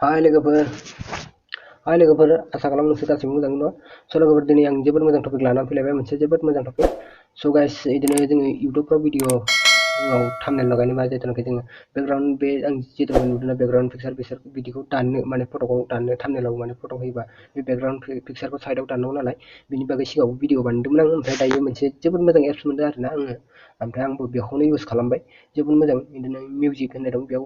Hai लोगोफोर आसा खालामो नोंसोर गासैबो मोजाङै दं। स' लोगोफोर दिनै आं जोबोद मोजां टपिक लानानै फैलायबाय, मोनसे जोबोद मोजां टपिक। स' गाइस इदिनो जोङो इउट्युबफ्राव भिडिअ'आव थाम्बनेल लगायनोबा जेथुनाखि जोङो बेकग्राउन्ड बे आं जिथु नुदोंना बेकग्राउन्ड पिक्चार बिसोर बिदिखौ दाननो माने फट'खौ दाननो थाम्बनेलाव माने फट' होयोबा बे बेकग्राउन्ड पिक्चारखौ साइडआव दाननांगौ नालाय बिनि बागै सिगाङाव भिडिअ बानायदोंमोन आं। ओमफ्राय दायो मोनसे जोबोद मोजां एप्स मोनदों आरोना आङो, ओमफ्राय आंबो बेखौनो इउज खालामबाय। जोबोद मोजां बिदिनो मिउजिक होननाय दं, बेयाव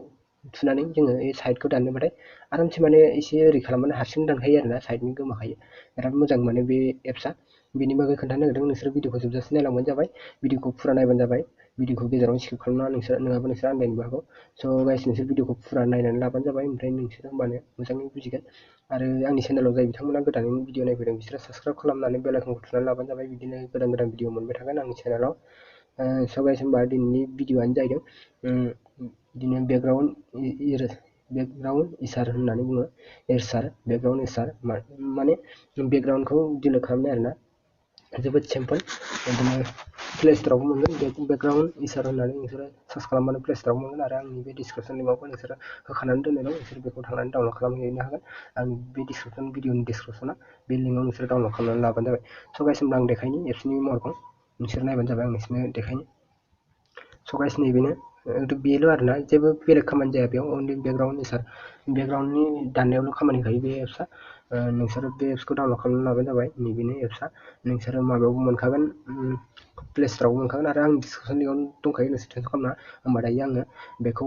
थुनानै जोङो साइडखौ दाननोबाथाय आरामसे माने एसे ओरै खालामबानो हारसिं दानखायो आरोना, साइडनि गोमाखायो। बिराद मोजां माने बे एप्सआ। बेनि बागै खोन्थानो नागिरदों, नोंसोर भिडिअखौ जोबजासे नायलांबानो जाबाय, भिडिअखौ फुरा नायबानो जाबाय। भिडिअखौ गेजेराव स्किप खालामनाङा, नङाबा नोंसोर आन्दायनोबो हागौ। स' गाइस नोंसोर भिडिअखौ फुरा नायनानै लाबानो जाबाय, ओमफ्राय नोंसोर होमबानो मोजाङै बुजिगोन। आरो आंनि चेनेलाव जाय बिथांमोना गोदानै भिडिअ नायफैदों बिसोरो साबस्क्राइब खालामनानै बेल आइकनखौ थुनानै लाबानो जाबाय। बिदिनो गोदान भिडिअ मोनबाय थागोन आंनि चेनेलाव। स' गाइस होमबा दिनैनि भिडिअआनो जाहैदों बिदिनो बेकग्राउन्ड इसार होननानै बुङो। बेकग्राउन्ड इसार माने बेकग्राउन्डखौ डिलिट खालामनाय आरोना, जोबोद सिम्पोल। बिदिनो प्ले स्ट'रावबो मोनगोन बेकग्राउन्ड इसार होननानै नोंसोरो सार्च खालामबानो प्ले स्ट'राव मोनगोन। आरो आंनि बे डिसक्रिपसन लिंकआवबो नोंसोरो होखानानै दोननाय दं, नोंसोर बेखौ थांनानै डाउनलड खालामहैनो हागोन। आंनि बे भिडिअनि डिसक्रिपसना बे लिंकआव नोंसोर डाउनलड खालामनानै लाबानो जाबाय। स' गाइस होमब्ला आं देखायनि एप्सनि महरखौ, नोंसोर नायबानो जाबाय, आं नोंसोरनो देखायनि। स' गाइस नैबेनो बेल' आरोना, जेबो बेलेग खामानि जाया बेयाव, अनलि बेकग्राउन्डनि दाननायावल' खामानि होखायो बे एप्सआ। नोंसोरो बे एप्सखौ डाउनलड खालामनानै लाबानो जाबाय। नैबेनो एप्सआ, नोंसोरो माबायावबो मोनखागोन, प्ले स्ट'रावबो मोनखागोन, आरो आं डिसक्रिपसन लिंकआवनो दंखायो, नोंसोर टेनसन खालामनाङा। होमबा दायो आङो बेखौ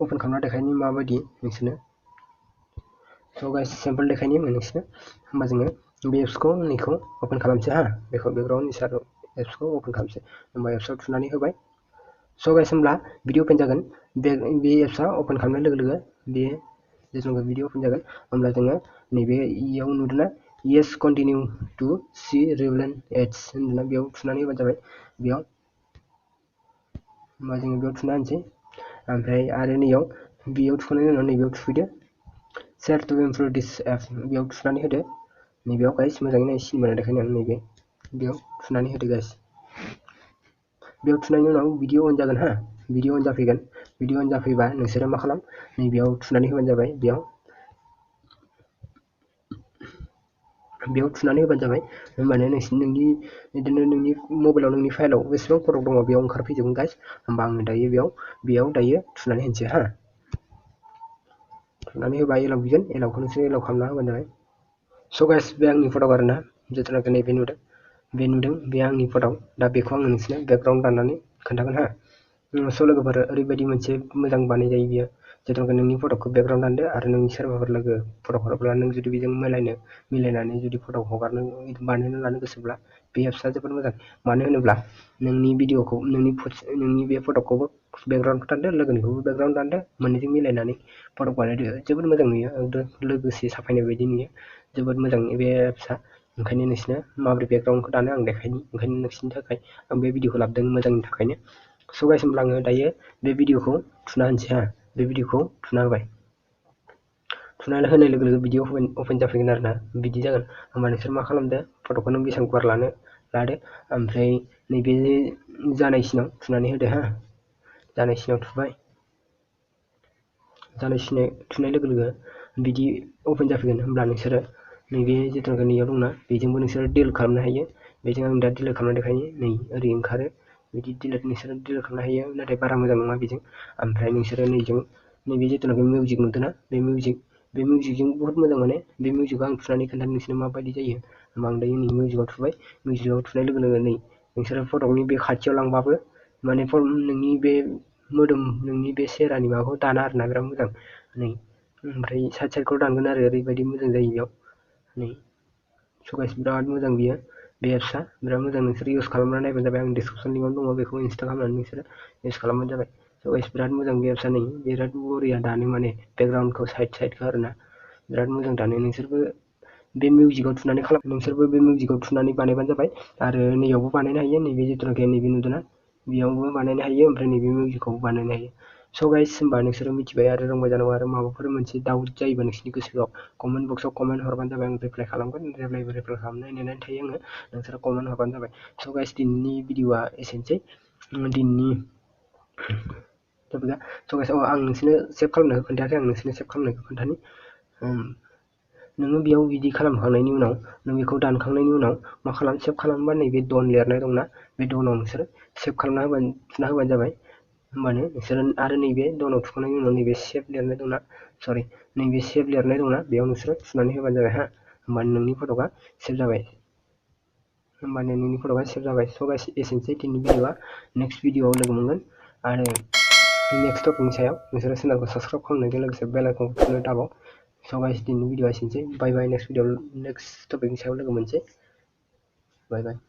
अपेन खालामना देखायनि माबायदि नोंसोरनो। स' गाइस सिम्पोल देखायनि आङो नोंसोरनो। होमबा जोङो बे एप्सखौ नैखौ अपेन खालामसै हा, बेखौ बेकग्राउन्ड इसार एप्सखौ अपेन खालामसै। होमबा एप्सआव थुनानै होबाय। स' गाइस होमब्ला भिडिअ अपेन जागोन। बे एप्सआ अपेन खालामनाय लोगो लोगो बे जेसेबां भिडिअ अपेन जागोन, होमब्ला जोङो नैबे इयाव नुदोंना yes continue to see relevant ads होनदोंना, बेयाव थुनानै होबानो जाबाय। बेयाव होमबा जोङो बेयाव थुना होनोसै। ओमफ्राय आरो बेयाव थुखांनायनि उनाव नैबेयाव थुफैदो, शेयार टु इमप्रुभ दिस एप, बेयाव थुनानै होदो। नैबेयाव गाइस मोजाङै सिनेमा देखायनो नैबे बेयाव थुनानै होदो गाइस। बेयाव थुनायनि उनाव भिडिअ अन जागोन हा, भिडिअ अन जाफैगोन। भिडिअ अन जाफैबा नोंसोरो मा खालाम, नैबेयाव थुनानै होबानो जाबाय। बेयाव थुनानै होबानो जाबाय। होमबानो नोंनि बिदिनो नोंनि मबाइलाव नोंनि फाइलाव बेसेबां फटक दङ बेयाव ओंखारफैजोबगोन गाइस। होमबा आङो दायो बेयाव दायो थुनानै होनोसै हा। थुनानै होबा एलाव बिगोन, एलावखौ नोंसोर एलाव खालामना होबानो जाबाय। स' गाइस बे आंनि फटक आरोना, जिथुनाखि नैबे नुदों बे आंनि फटक। दा बेखौ आङो नोंसोरनो बेकग्राउन्ड दाननानै खोन्थागोन हा। स' लोगोफोर ओरैबायदि मोनसे मोजां बानायजायो बियो, जिथुनाखि नोंनि फटकखौ बेकग्राउन्ड दानदो, आरो नोंनि सोरबाफोर लोगो फटक हरोब्ला नों जुदि बेजों मिलायनानै जुदि फटक बानायना लानो गोसोब्ला बे एप्सआ जोबोद मोजां। मानो होनोब्ला नोंनि भिडिअखौ नोंनि बे फटकखौबो बेकग्राउन्डखौ दानदो, लोगोनिखौबो बेकग्राउन्ड दानदो, मोननैजों मिलायनानै फटक बानायदो। जोबोद मोजां नुयो, लोगोसे साफायनाय बायदि नुयो, जोबोद मोजां बे एप्सआ। ओंखायनो नोंसोरनो माबोरै बेकग्राउन्डखौ दानो आं देखायनि, ओंखायनो नोंसोरनि थाखाय आं बे भिडिअखौ लाबोदों, मोजांनि थाखायनो। स' गाइस होमब्ला आङो दायो बे भिडिअखौ थुना होनोसै हा। बे भिडिअखौ थुना होबाय। थुनानै होनाय लोगो लोगो भिडिअ अपेन जाफैगोन आरोना, बिदि जागोन। होमबा नोंसोर मा खालामदो, फटकखौ नों बेसेबां गुवार लादो, ओमफ्राय नैबे जानायसिनाव थुनानै होदो हा। जानायसिनाव थुबाय। थुनाय लोगो लोगो बिदि अपेन जाफैगोन। होमब्ला नोंसोरो नैबे जिथुनाखि नैयाव दंना, बेजोंबो नोंसोरो डिलिट खालामनो हायो। बेजों आं दा डिलिट खालामना देखायनि, नै ओरै ओंखारो, बिदि नोंसोरो डिलिट खालामनो हायो, नाथाय बारा मोजां नङा बेजों। ओमफ्राय नोंसोरो नैबे जिथुनाखि मिउजिक नुदोंना, बे मिउजिकजों बहुत मोजां माने। बे मिउजिकखौ आं थुनानै खोन्थानो नोंसोरनो माबायदि जायो। होमबा आं दायो नै मिउजिकआव थुबाय। मिउजिकआव थुनाय लोगो लोगो नै नोंसोरो फटकनि बे खाथियाव लांबाबो माने नोंनि बे मोदोम, नोंनि बे सेहेरानि माबाखौ दाना आरोना, बिराद मोजां। नै ओमफ्राय साइडखौ दानगोन आरो, ओरैबायदि मोजां जायो बेयाव। नै स' गाइस बिराद मोजां बियो, बे एप्सआ बिराद मोजां। नोंसोर इउज खालामनानै नायबानो जाबाय। आं डिसक्रिपसन लिंकआव दङ, बेखौ इनस्टल खालामनानै नोंसोरो इउज खालामबानो जाबाय। स' गाइस बिराद मोजां बे एप्सआ, नै बिराद बरिया दानो माने बेकग्राउन्डखौ साइडखौ आरोना, बिराद मोजां दानो। नोंसोरबो बे मिउजिकआव थुनानै बानायबानो जाबाय। आरो नैयावबो बानायनो हायो, नैबे जिथुनाखि नैबे नुदोंना, बेयावबो बानायनो हायो, ओमफ्राय नैबे मिउजिकखौबो बानायनो हायो। स' गाइस होमबा नोंसोरो मिथिबाय आरो रोंबाय जानांगौ। आरो माबाफोर मोनसे डाउट जायोबा नोंसोरनि गोसोआव कमेन्ट बक्सआव कमेन्ट हरबानो जाबाय, आं रिप्लाय खालामगोन। रिप्लाय खालामनाय नेनानै थायो आङो, नोंसोरो कमेन्ट हरबानो जाबाय। स' गाइस दिनैनि भिडिअआ एसेनोसै। टपिकआ स' गाइस आं नोंसोरनो सेभ खालामनायखौ खोन्थायाखै आं नोंसोरनो सेभ खालामनायखौ खोन्थानि नोङो बेयाव बिदि खालामखांनायनि उनाव नों बेखौ दानखांनायनि उनाव मा खालाम सेभ खालामबा नैबे डन लिरनाय दंना बे डनाव नोंसोर सेभ खालामना होबानो थुना होबानो जाबाय होमबानो नोंसोर आरो नैबे डनाव थुखांनायनि उनाव नैबे सेभ लिरनाय दंना सरि नैबे सेभ लिरनाय दंना बेयाव नोंसोर थुनानै होबानो जाबाय हा होमबानो नोंनि फट'आ सेभ जाबाय होमबानो नोंनि फट'आ सेभ जाबाय स' गाइस एसेनोसै दिनैनि भिडिअआ नेक्स्ट भिडिअआव लोगो मोनगोन आरो नेक्स्ट टपिकनि सायाव नोंसोरो चेनेलखौ साबस्क्राइब खालामनायजों लोगोसे बेल आइकनखौ थुनो दाबाव स' गाइस दिनैनि भिडिअआ एसेनोसै बाय बाय नेक्स्ट भिडिअआव नेक्स्ट टपिकनि सायाव लोगो मोनसै बाय बाय